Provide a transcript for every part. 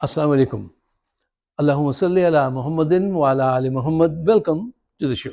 Assalamu alaikum. Allahumma salli ala Muhammadin wa ala ali Muhammad. Welcome to the show.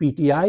PTI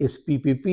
is PPP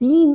3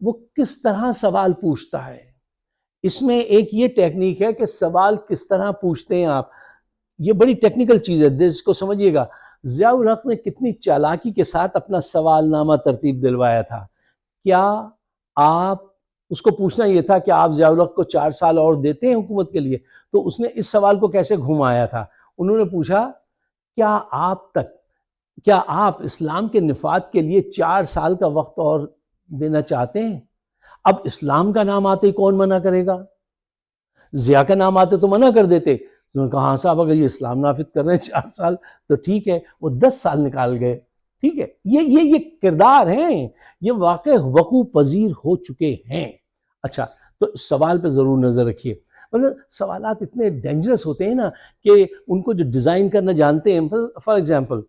وہ کس طرح سوال پوچھتا ہے. اس میں ایک یہ ٹیکنیک ہے کہ سوال کس طرح پوچھتے ہیں آپ. یہ بڑی ٹیکنیکل چیز ہے، اس کو سمجھیے گا. ضیاء الحق نے کتنی چالاکی کے ساتھ اپنا سوال نامہ ترتیب دلوایا تھا. کیا آپ، اس کو پوچھنا یہ تھا کہ آپ ضیاء الحق کو 4 سال اور دیتے ہیں حکومت کے لیے، تو اس نے اس سوال کو کیسے گھمایا تھا. انہوں نے پوچھا کیا آپ اسلام کے نفاذ کے لیے 4 سال کا وقت اور دینا چاہتے ہیں. اب اسلام کا نام آتے ہی کون منع کرے گا؟ ضیاء کا نام آتے تو منع کر دیتے. انہوں نے کہا ہاں صاحب اگر یہ اسلام نافذ کر رہے ہیں 4 سال تو ٹھیک ہے. وہ 10 سال نکال گئے. ٹھیک ہے، یہ کردار ہیں، یہ واقع وقوع پذیر ہو چکے ہیں. اچھا، تو سوال پہ ضرور نظر رکھیے. مطلب سوالات اتنے ڈینجرس ہوتے ہیں نا کہ ان کو جو ڈیزائن کرنا جانتے ہیں. فار ایگزامپل،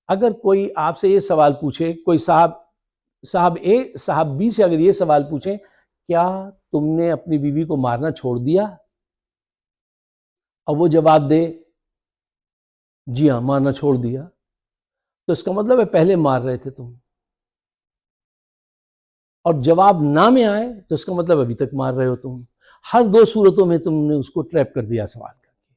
اگر کوئی آپ سے یہ سوال پوچھے، کوئی صاحب اے صاحب بی سے اگر یہ سوال پوچھیں کیا تم نے اپنی بیوی کو مارنا چھوڑ دیا، اور وہ جواب دے جی ہاں مارنا چھوڑ دیا، تو اس کا مطلب ہے پہلے مار رہے تھے تم. اور جواب نہ میں آئے تو اس کا مطلب ابھی تک مار رہے ہو تم. ہر 2 صورتوں میں تم نے اس کو ٹریپ کر دیا سوال کر کے.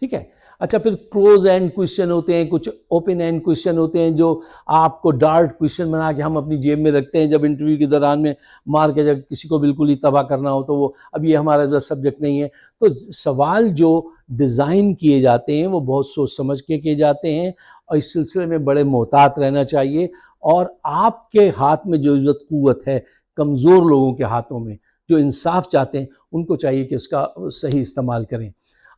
ٹھیک ہے. اچھا، پھر کلوز اینڈ کوشچن ہوتے ہیں، کچھ اوپن اینڈ کوشچن ہوتے ہیں جو آپ کو ڈارٹ کوشچن بنا کے ہم اپنی جیب میں رکھتے ہیں جب انٹرویو کے دوران میں مار کے جب کسی کو بالکل ہی تباہ کرنا ہو تو وہ اب یہ ہمارا جو سبجیکٹ نہیں ہے. تو سوال جو ڈیزائن کیے جاتے ہیں وہ بہت سوچ سمجھ کے کیے جاتے ہیں، اور اس سلسلے میں بڑے محتاط رہنا چاہیے. اور آپ کے ہاتھ میں جو عزت قوت ہے، کمزور لوگوں کے ہاتھوں میں جو انصاف چاہتے ہیں، ان کو چاہیے کہ اس کا صحیح استعمال کریں.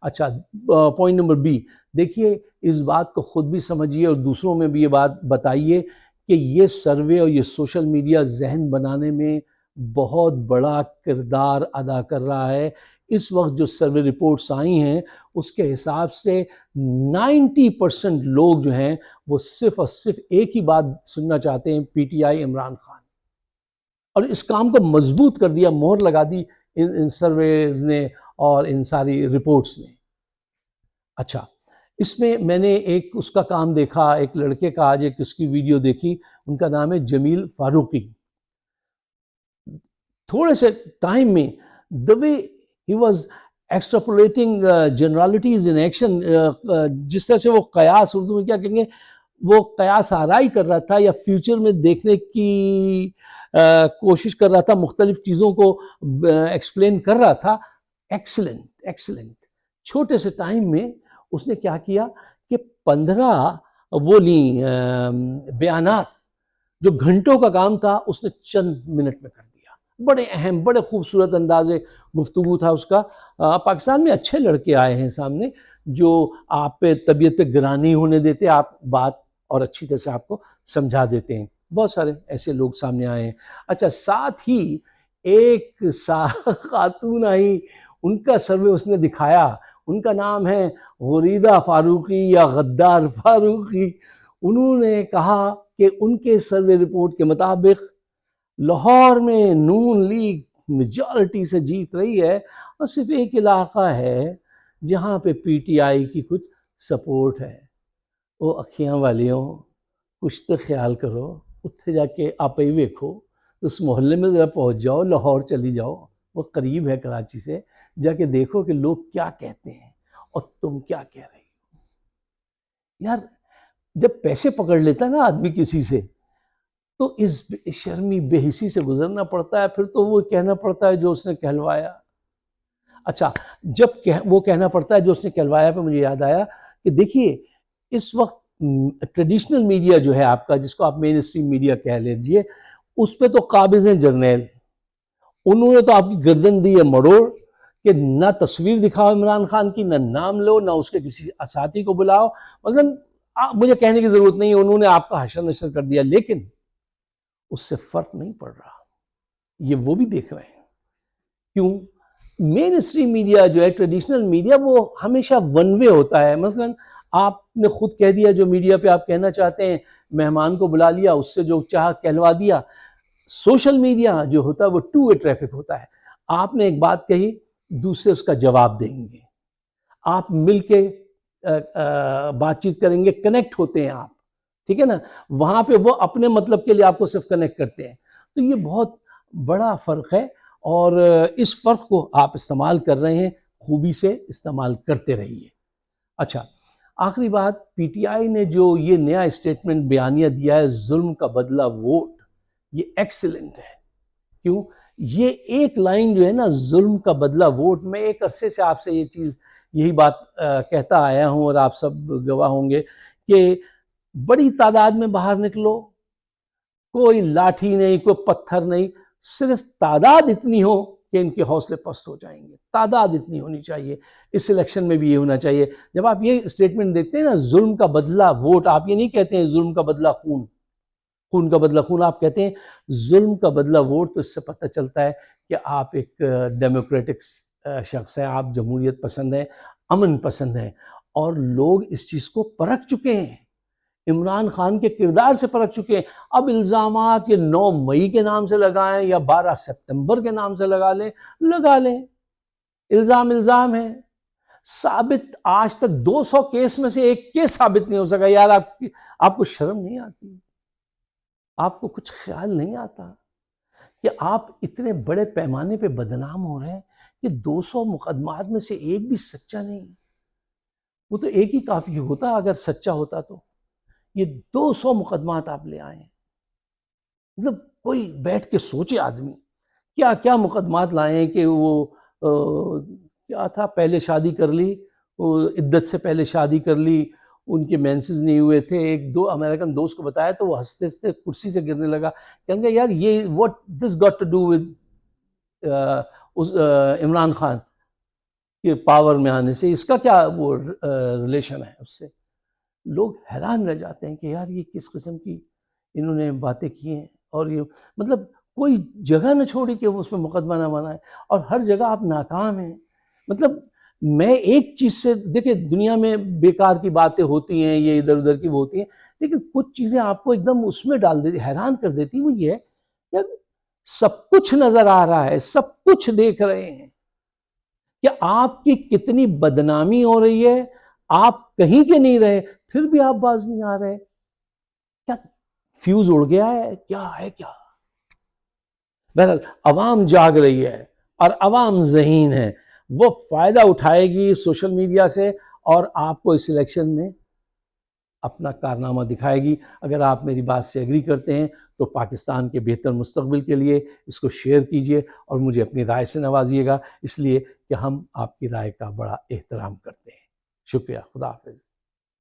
اچھا، پوائنٹ نمبر بی، دیکھیے اس بات کو خود بھی سمجھیے اور دوسروں میں بھی یہ بات بتائیے کہ یہ سروے اور یہ سوشل میڈیا ذہن بنانے میں بہت بڑا کردار ادا کر رہا ہے. اس وقت جو سروے رپورٹس آئی ہیں اس کے حساب سے 90% لوگ جو ہیں وہ صرف اور صرف ایک ہی بات سننا چاہتے ہیں، P T I Imran Khan. اور اس کام کو مضبوط کر دیا، مہر لگا دی ان سرویز نے اور ان ساری رپورٹس نے. اچھا، اس میں نے ایک اس کا کام دیکھا، ایک لڑکے کا، آج ایک اس کی ویڈیو دیکھی، ان کا نام ہے جمیل فاروقی. تھوڑے سے ٹائم میں the way he was extrapolating generalities in action، جس طرح سے وہ قیاس، اردو میں کیا کہیں گے، وہ قیاس آرائی کر رہا تھا یا فیوچر میں دیکھنے کی کوشش کر رہا تھا، مختلف چیزوں کو ایکسپلین کر رہا تھا. ایکسلنٹ. چھوٹے سے ٹائم میں اس نے کیا کیا کہ 15 وہ بیانات جو گھنٹوں کا کام تھا اس نے چند منٹ میں کر دیا. بڑے اہم، بڑے خوبصورت انداز گفتگو تھا اس کا. پاکستان میں اچھے لڑکے آئے ہیں سامنے جو آپ پہ طبیعت پہ گرا نہیں ہونے دیتے، آپ بات اور اچھی طرح سے آپ کو سمجھا دیتے ہیں. بہت سارے ایسے لوگ سامنے آئے ہیں. اچھا، ساتھ ہی ایک خاتون آئی، ان کا سروے اس نے دکھایا. ان کا نام ہے غریدہ فاروقی یا غدار فاروقی. انہوں نے کہا کہ ان کے سروے رپورٹ کے مطابق لاہور میں نون لیگ میجارٹی سے جیت رہی ہے، اور صرف ایک علاقہ ہے جہاں پہ پی ٹی آئی کی کچھ سپورٹ ہے. وہ اکھیاں والیوں، کچھ تو خیال کرو، اتنے جا کے آپ ہی دیکھو، اس محلے میں ذرا پہنچ جاؤ، لاہور چلی جاؤ، وہ قریب ہے کراچی سے، جا کے دیکھو کہ لوگ کیا کہتے ہیں اور تم کیا کہہ رہی ہو. یار جب پیسے پکڑ لیتا ہے نا آدمی کسی سے، تو اس شرمی بے حسی سے گزرنا پڑتا ہے، پھر تو وہ کہنا پڑتا ہے جو اس نے کہلوایا. اچھا، جب وہ کہنا پڑتا ہے جو اس نے کہلوایا، پہ مجھے یاد آیا کہ دیکھیے اس وقت ٹریڈیشنل میڈیا جو ہے آپ کا، جس کو آپ مین اسٹریم میڈیا کہہ لیجیے، اس پہ تو قابض ہیں جرنیل. انہوں نے تو آپ کی گردن دی ہے مڑوڑ کہ نہ تصویر دکھاؤ عمران خان کی، نہ نام لو، نہ اس کے کسی ساتھی کو بلاؤ. مثلا مجھے کہنے کی ضرورت نہیں ہے، انہوں نے آپ کا حشر نشر کر دیا، لیکن اس سے فرق نہیں پڑ رہا. یہ وہ بھی دیکھ رہے ہیں. کیوں؟ مین اسٹریم میڈیا جو ہے، ٹریڈیشنل میڈیا، وہ ہمیشہ ون وے ہوتا ہے. مثلا آپ نے خود کہہ دیا جو میڈیا پہ آپ کہنا چاہتے ہیں، مہمان کو بلا لیا، اس سے جو چاہا کہلوا دیا. سوشل میڈیا جو ہوتا ہے وہ ٹو وے ٹریفک ہوتا ہے. آپ نے ایک بات کہی، دوسرے اس کا جواب دیں گے، آپ مل کے بات چیت کریں گے، کنیکٹ ہوتے ہیں آپ. ٹھیک ہے نا؟ وہاں پہ وہ اپنے مطلب کے لیے آپ کو صرف کنیکٹ کرتے ہیں. تو یہ بہت بڑا فرق ہے، اور اس فرق کو آپ استعمال کر رہے ہیں، خوبی سے استعمال کرتے رہیے۔ اچھا، آخری بات، پی ٹی آئی نے جو یہ نیا اسٹیٹمنٹ بیانیہ دیا ہے، ظلم کا بدلہ ووٹ، یہ ایکسیلنٹ ہے۔ کیوں؟ یہ ایک لائن جو ہے نا، ظلم کا بدلہ ووٹ، میں ایک عرصے سے آپ سے یہی بات کہتا آیا ہوں، اور آپ سب گواہ ہوں گے کہ بڑی تعداد میں باہر نکلو، کوئی لاٹھی نہیں، کوئی پتھر نہیں، صرف تعداد اتنی ہو کہ ان کے حوصلے پست ہو جائیں گے۔ تعداد اتنی ہونی چاہیے۔ اس الیکشن میں بھی یہ ہونا چاہیے۔ جب آپ یہ اسٹیٹمنٹ دیکھتے ہیں نا، ظلم کا بدلہ ووٹ، آپ یہ نہیں کہتے ہیں ظلم کا بدلہ خون، خون کا بدلہ خون، آپ کہتے ہیں ظلم کا بدلہ ووٹ، تو اس سے پتہ چلتا ہے کہ آپ ایک ڈیموکریٹک شخص ہیں، آپ جمہوریت پسند ہیں، امن پسند ہیں، اور لوگ اس چیز کو پرکھ چکے ہیں، عمران خان کے کردار سے پرکھ چکے ہیں۔ اب الزامات یہ 9 مئی کے نام سے لگائیں یا 12 سپتمبر کے نام سے لگا لیں، الزام ہے۔ ثابت آج تک 200 کیس میں سے ایک کیس ثابت نہیں ہو سکا۔ یار آپ کو شرم نہیں آتی؟ آپ کو کچھ خیال نہیں آتا کہ آپ اتنے بڑے پیمانے پہ بدنام ہو رہے ہیں کہ 200 مقدمات میں سے ایک بھی سچا نہیں؟ وہ تو ایک ہی کافی ہوتا اگر سچا ہوتا تو۔ یہ 200 مقدمات آپ لے آئے ہیں۔ مطلب کوئی بیٹھ کے سوچے آدمی، کیا کیا مقدمات لائے ہیں کہ وہ کیا تھا، پہلے شادی کر لی، عدت سے پہلے شادی کر لی، ان کے مینسز نہیں ہوئے تھے، ایک دو امریکن دوست کو بتایا تو وہ ہنستے ہنستے کرسی سے گرنے لگا، کہنے لگا یار یہ what this got to do with Imran Khan کے پاور میں آنے سے، اس کا کیا وہ ریلیشن ہے اس سے؟ لوگ حیران رہ جاتے ہیں کہ یار یہ کس قسم کی انہوں نے باتیں کی ہیں، اور یہ مطلب کوئی جگہ نہ چھوڑی کہ وہ اس میں مقدمہ نہ بنائے، اور ہر جگہ آپ ناکام ہیں۔ مطلب میں ایک چیز سے دیکھیں، دنیا میں بیکار کی باتیں ہوتی ہیں، یہ ادھر ادھر کی ہوتی ہیں، لیکن کچھ چیزیں آپ کو ایک دم اس میں ڈال دیتی، حیران کر دیتی۔ وہ یہ ہے یار سب کچھ نظر آ رہا ہے، سب کچھ دیکھ رہے ہیں کہ آپ کی کتنی بدنامی ہو رہی ہے، آپ کہیں کے نہیں رہے، پھر بھی آپ باز نہیں آ رہے۔ کیا فیوز اڑ گیا ہے؟ کیا ہے کیا؟ بہرحال عوام جاگ رہی ہے اور عوام ذہین ہے، وہ فائدہ اٹھائے گی سوشل میڈیا سے، اور آپ کو اس الیکشن میں اپنا کارنامہ دکھائے گی۔ اگر آپ میری بات سے ایگری کرتے ہیں تو پاکستان کے بہتر مستقبل کے لیے اس کو شیئر کیجئے اور مجھے اپنی رائے سے نوازیے گا، اس لیے کہ ہم آپ کی رائے کا بڑا احترام کرتے ہیں۔ شکریہ، خدا حافظ۔